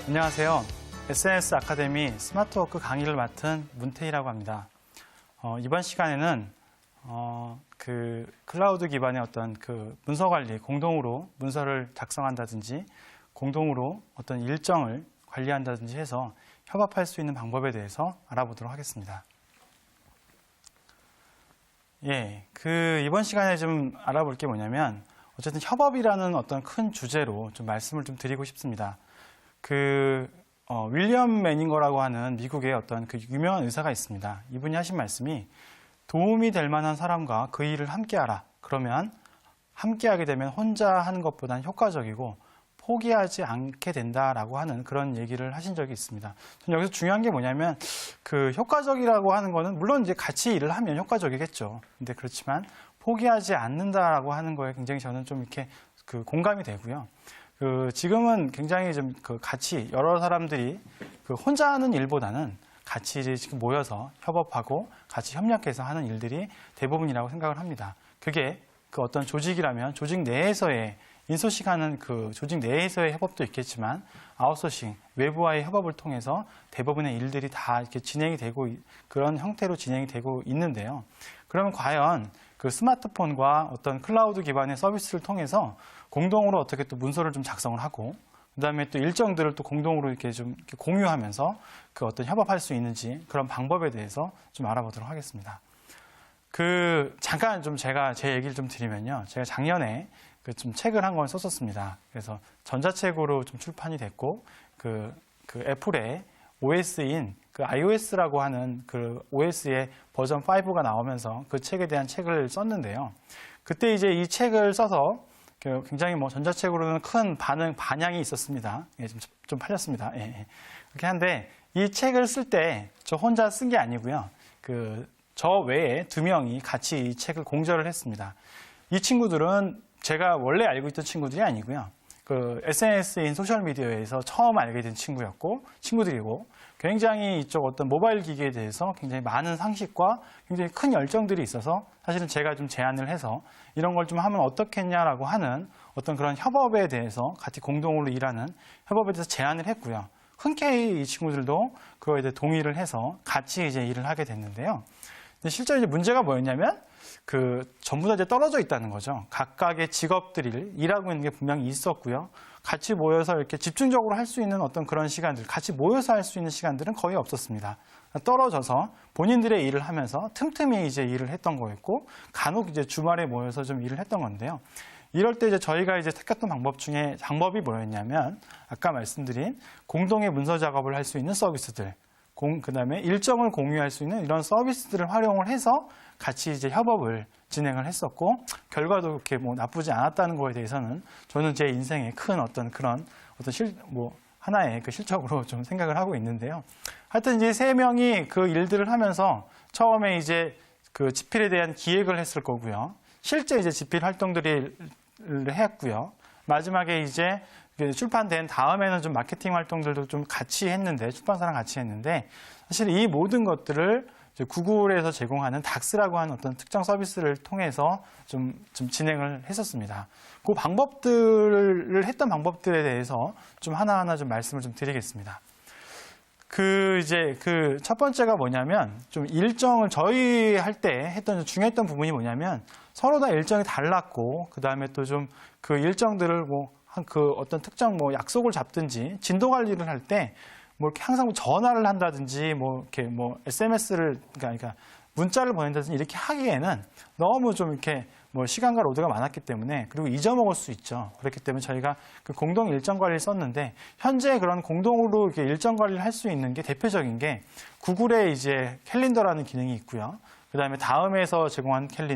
안녕하세요. SNS 아카데미 스마트워크 강의를 맡은 문태희라고 합니다. 이번 시간에는 클라우드 기반의 어떤 문서 관리, 공동으로 문서를 작성한다든지 공동으로 어떤 일정을 관리한다든지 해서 협업할 수 있는 방법에 대해서 알아보도록 하겠습니다. 이번 시간에 좀 알아볼 게 뭐냐면 어쨌든 협업이라는 어떤 큰 주제로 좀 말씀을 좀 드리고 싶습니다. 윌리엄 매닝거라고 하는 미국의 어떤 유명한 의사가 있습니다. 이분이 하신 말씀이 도움이 될 만한 사람과 그 일을 함께하라. 그러면 함께하게 되면 혼자 하는 것보다는 효과적이고 포기하지 않게 된다라고 하는 그런 얘기를 하신 적이 있습니다. 저는 여기서 중요한 게 뭐냐면 효과적이라고 하는 거는 물론 이제 같이 일을 하면 효과적이겠죠. 근데 그렇지만 포기하지 않는다라고 하는 거에 굉장히 저는 좀 이렇게 공감이 되고요. 지금은 굉장히 좀 같이 여러 사람들이 혼자 하는 일보다는 같이 이제 지금 모여서 협업하고 같이 협력해서 하는 일들이 대부분이라고 생각을 합니다. 그게 어떤 조직이라면 조직 내에서의 인소싱하는 조직 내에서의 협업도 있겠지만 아웃소싱, 외부와의 협업을 통해서 대부분의 일들이 다 이렇게 진행이 되고 그런 형태로 진행이 되고 있는데요. 그러면 과연 스마트폰과 어떤 클라우드 기반의 서비스를 통해서 공동으로 어떻게 또 문서를 좀 작성을 하고 그다음에 또 일정들을 또 공동으로 이렇게 좀 공유하면서 어떤 협업할 수 있는지 그런 방법에 대해서 좀 알아보도록 하겠습니다. 잠깐 좀 제가 제 얘기를 좀 드리면요. 제가 작년에 좀 책을 한 권 썼었습니다. 그래서 전자책으로 좀 출판이 됐고 애플의 OS인 iOS라고 하는 OS의 버전 5가 나오면서 그 책에 대한 책을 썼는데요. 그때 이제 이 책을 써서 굉장히 전자책으로는 큰 반향이 있었습니다. 좀 팔렸습니다. 그렇게 한데 이 책을 쓸 때 저 혼자 쓴 게 아니고요. 저 외에 2명이 같이 이 책을 공저를 했습니다. 이 친구들은 제가 원래 알고 있던 친구들이 아니고요. SNS인 소셜미디어에서 처음 알게 된 친구들이고 굉장히 이쪽 어떤 모바일 기기에 대해서 굉장히 많은 상식과 굉장히 큰 열정들이 있어서 사실은 제가 좀 제안을 해서 이런 걸 좀 하면 어떻겠냐라고 하는 어떤 그런 협업에 대해서 같이 공동으로 일하는 협업에 대해서 제안을 했고요. 흔쾌히 이 친구들도 그거에 대해 동의를 해서 같이 이제 일을 하게 됐는데요. 근데 실제로 이제 문제가 뭐였냐면 전부 다 이제 떨어져 있다는 거죠. 각각의 직업들이 일하고 있는 게 분명히 있었고요. 같이 모여서 이렇게 집중적으로 할 수 있는 어떤 그런 시간들, 같이 모여서 할 수 있는 시간들은 거의 없었습니다. 떨어져서 본인들의 일을 하면서 틈틈이 이제 일을 했던 거였고, 간혹 이제 주말에 모여서 좀 일을 했던 건데요. 이럴 때 이제 저희가 이제 택했던 방법 중에 방법이 뭐였냐면, 아까 말씀드린 공동의 문서 작업을 할 수 있는 서비스들, 그다음에 일정을 공유할 수 있는 이런 서비스들을 활용을 해서 같이 이제 협업을 진행을 했었고 결과도 그렇게 나쁘지 않았다는 거에 대해서는 저는 제 인생의 큰 어떤 하나의 실적으로 좀 생각을 하고 있는데요. 하여튼 이제 3명이 그 일들을 하면서 처음에 이제 집필에 대한 기획을 했을 거고요. 실제 이제 집필 활동들을 했고요. 마지막에 이제 출판된 다음에는 좀 마케팅 활동들도 좀 같이 했는데, 출판사랑 같이 했는데, 사실 이 모든 것들을 구글에서 제공하는 닥스라고 하는 어떤 특정 서비스를 통해서 좀 진행을 했었습니다. 그 방법들을 했던 방법들에 대해서 좀 하나하나 좀 말씀을 좀 드리겠습니다. 첫 번째가 뭐냐면, 좀 일정을 저희 할 때 했던 중요했던 부분이 뭐냐면, 서로 다 일정이 달랐고, 그 다음에 또 좀 일정들을 어떤 특정 약속을 잡든지 진도 관리를 할 때 이렇게 항상 전화를 한다든지 SMS를 그러니까 문자를 보낸다든지 이렇게 하기에는 너무 좀 이렇게 시간과 로드가 많았기 때문에 그리고 잊어먹을 수 있죠. 그렇기 때문에 저희가 공동 일정 관리를 썼는데 현재 그런 공동으로 이렇게 일정 관리를 할 수 있는 게 대표적인 게 구글의 이제 캘린더라는 기능이 있고요. 그다음에 다음에서 제공한 캘린더